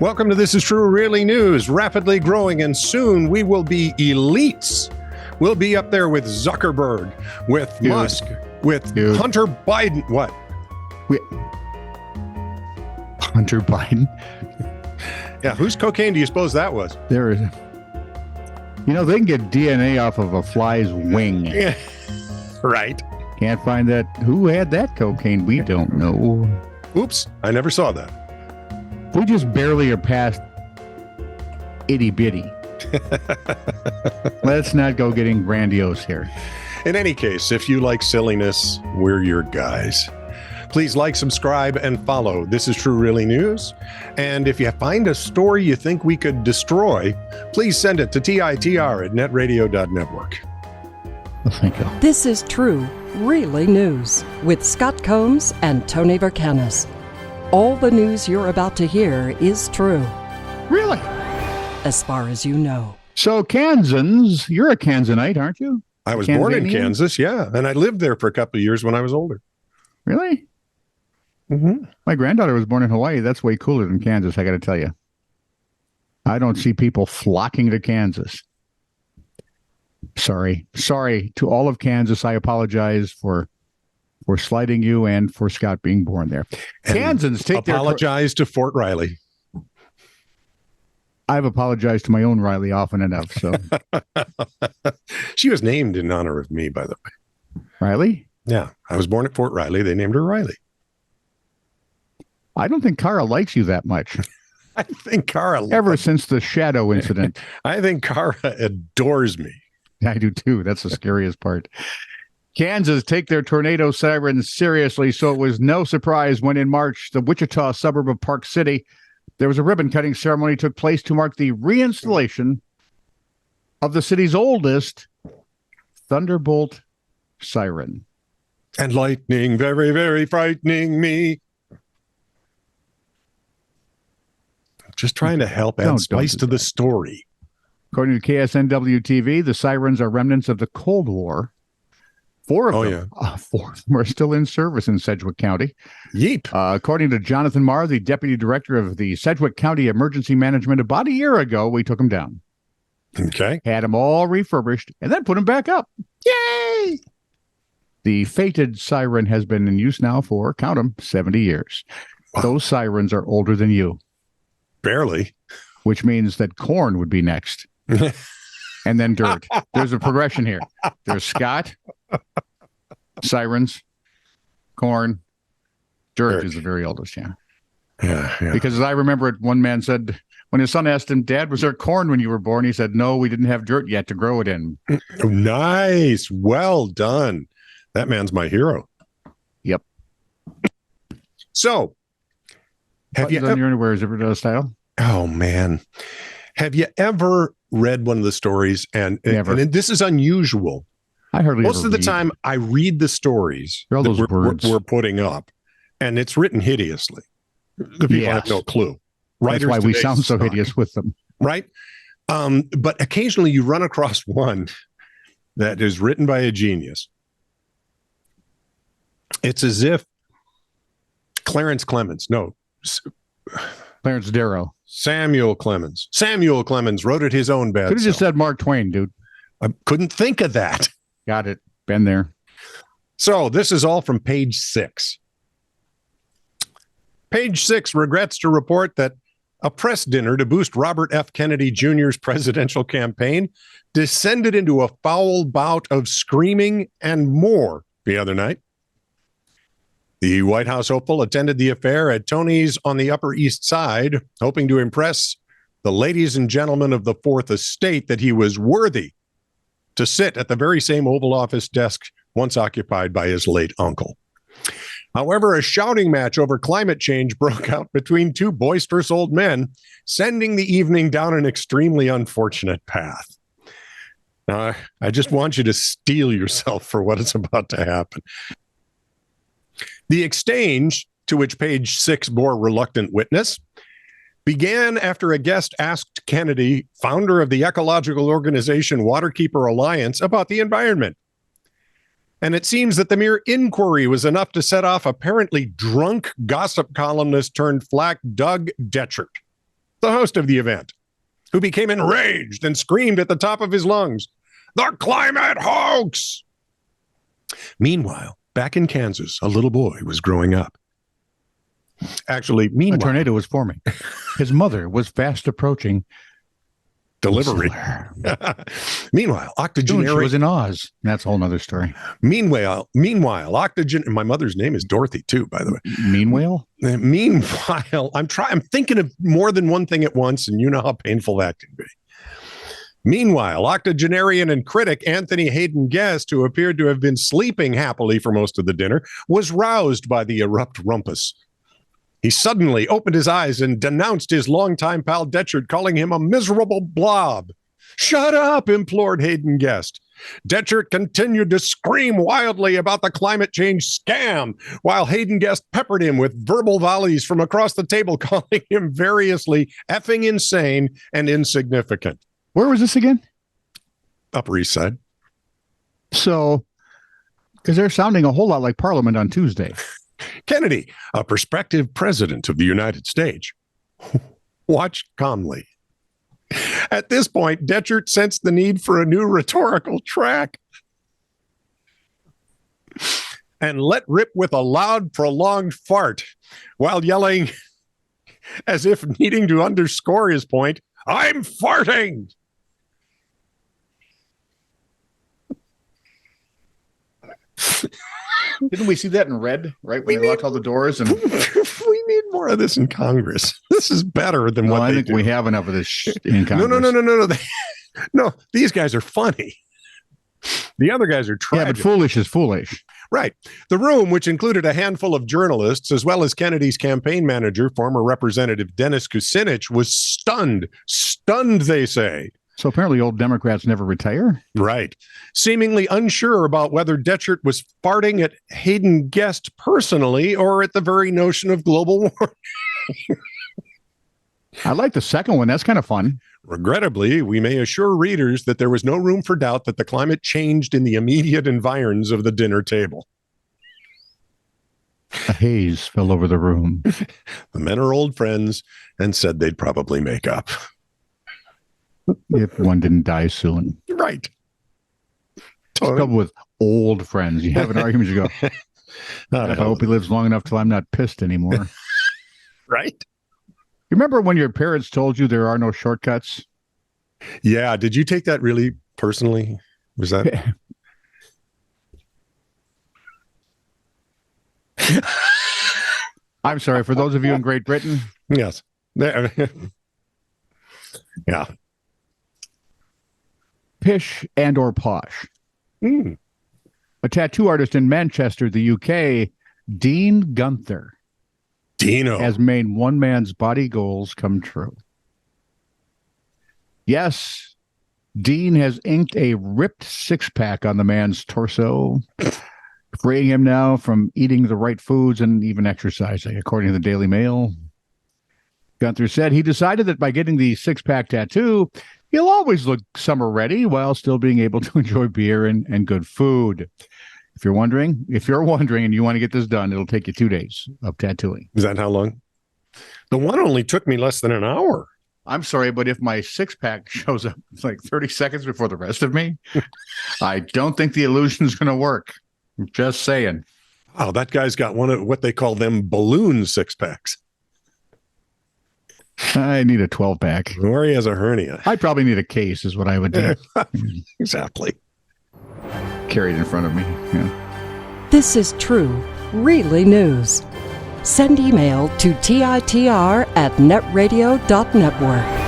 Welcome to This Is True Really News, rapidly growing, and soon we will be elites. We'll be up there with Zuckerberg, with Musk, with Hunter Biden. What? Hunter Biden? Yeah, whose cocaine do you suppose that was? There is. You know, they can get DNA off of a fly's wing. Yeah. Right. Can't find that. Who had that cocaine? We don't know. Oops, I never saw that. We just barely are past itty bitty. Let's not go getting grandiose here. In any case, if you like silliness, we're your guys. Please like, subscribe, and follow This Is True Really News. And if you find a story you think we could destroy, please send it to TITR@netradio.network. Well, thank you. This is True Really News with Scott Combs and Tony Vercanis. All the news you're about to hear is true, Really? as far as you know. So, Kansans, you're a Kansanite, aren't you? I was born in Kansas, yeah, and I lived there for a couple of years when I was older. Really? Mm-hmm. My granddaughter was born in Hawaii. That's way cooler than Kansas, I got to tell you. I don't see people flocking to Kansas. Sorry to all of Kansas. I apologize for slighting you and for Scott being born there. And Kansans apologize to Fort Riley. I've apologized to my own Riley often enough. So she was named in honor of me, by the way. Riley? Yeah, I was born at Fort Riley. They named her Riley. I don't think Kara likes you that much. I think Kara ever since the shadow incident. I think Kara adores me. I do too. That's the scariest part. Kansas take their tornado sirens seriously, so it was no surprise when in March, the Wichita suburb of Park City, there was a ribbon-cutting ceremony took place to mark the reinstallation of the city's oldest Thunderbolt siren. And lightning, very, very frightening me. Just trying to help add spice to the story. According to KSNW-TV, the sirens are remnants of the Cold War. Four of them are still in service in Sedgwick County. Yeep. According to Jonathan Marr, the deputy director of the Sedgwick County Emergency Management, about a year ago, we took them down. Okay. Had them all refurbished and then put them back up. Yay! The fated siren has been in use now for, count them, 70 years. Wow. Those sirens are older than you. Barely. Which means that corn would be next. And then dirt. There's a progression here. There's Scott, sirens, corn, dirt is the very oldest, yeah. Yeah. Because as I remember it, one man said, when his son asked him, Dad, was there corn when you were born? He said, no, we didn't have dirt yet to grow it in. Nice. Well done. That man's my hero. Yep. So, have you on your underwear is ever style? Oh, man. Have you ever read one of the stories? And this is unusual. I hardly Most of the time, I read the stories that we're putting up, and it's written hideously. The people have no clue. That's why we sound so hideous with them. Right? But occasionally you run across one that is written by a genius. It's as if Clarence Darrow. Samuel Clemens wrote it his own bad. Could have just said Mark Twain, dude. I couldn't think of that. Got it. Been there. So this is all from page 6. Page 6 regrets to report that a press dinner to boost Robert F. Kennedy Jr.'s presidential campaign descended into a foul bout of screaming and more the other night. The White House hopeful attended the affair at Tony's on the Upper East Side, hoping to impress the ladies and gentlemen of the Fourth Estate that he was worthy to sit at the very same Oval Office desk once occupied by his late uncle. However, a shouting match over climate change broke out between two boisterous old men, sending the evening down an extremely unfortunate path. Now, I just want you to steel yourself for what is about to happen. The exchange, to which page 6 bore reluctant witness, began after a guest asked Kennedy, founder of the ecological organization Waterkeeper Alliance, about the environment. And it seems that the mere inquiry was enough to set off apparently drunk gossip columnist turned flack Doug Detchert. the host of the event, who became enraged and screamed at the top of his lungs, "The climate hoax!" Meanwhile, back in Kansas, a little boy was growing up. Actually, A meanwhile, tornado was forming. His mother was fast approaching. delivery. Meanwhile, Soon she octogenarian. was in Oz. That's a whole nother story. Meanwhile, octogen. My mother's name is Dorothy too, by the way. Meanwhile, Meanwhile, I'm thinking of more than one thing at once, and you know how painful that can be. Meanwhile, octogenarian and critic Anthony Hayden Guest, who appeared to have been sleeping happily for most of the dinner, was roused by the abrupt rumpus. He suddenly opened his eyes and denounced his longtime pal Detchard, calling him a miserable blob. "Shut up," implored Hayden Guest. Detchard continued to scream wildly about the climate change scam, while Hayden Guest peppered him with verbal volleys from across the table, calling him variously effing insane and insignificant. where was this again? Upper East Side. So, because they're sounding a whole lot like Parliament on Tuesday. Kennedy, a prospective president of the United States, watched calmly. At this point, Detchard sensed the need for a new rhetorical track and let rip with a loud, prolonged fart while yelling, as if needing to underscore his point, "I'm farting!" Didn't we see that in red, right? When they locked all the doors and We need more of this in Congress. This is better than what I they think do. we have enough of this in Congress. No. No, these guys are funny. The other guys are Yeah, tragic. but foolish is foolish. Right. The room, which included a handful of journalists, as well as Kennedy's campaign manager, former Representative Dennis Kucinich, was stunned. Stunned, they say. So apparently old Democrats never retire. Right. Seemingly unsure about whether Detchard was farting at Hayden Guest personally or at the very notion of global warming. I like the second one. That's kind of fun. Regrettably, we may assure readers that there was no room for doubt that the climate changed in the immediate environs of the dinner table. A haze fell over the room. The men are old friends and said they'd probably make up. If one didn't die soon. Right. Coupled with old friends. You have an argument, you go, I hope he lives long enough till I'm not pissed anymore. Right. You remember when your parents told you there are no shortcuts? Yeah. Did you take that really personally? Was that? I'm sorry, for those of you in Great Britain. Yes. Yeah. Pish and or posh. Mm. A tattoo artist in Manchester, the UK, Dean Gunther, Dino. has made one man's body goals come true. Yes, Dean has inked a ripped six-pack on the man's torso, freeing him now from eating the right foods and even exercising, according to the Daily Mail. Gunther said he decided that by getting the six-pack tattoo, he'll always look summer ready while still being able to enjoy beer and good food. If you're wondering and you want to get this done, it'll take you 2 days of tattooing. Is that how long? The one only took me less than an hour. I'm sorry, but if my six-pack shows up like 30 seconds before the rest of me, I don't think the illusion is going to work. I'm just saying. Wow, that guy's got one of what they call them balloon six-packs. I need a 12-pack. Or he has a hernia. I probably need a case is what I would do. Exactly. Carried in front of me. Yeah. This is true, really news. Send email to TITR@netradio.network.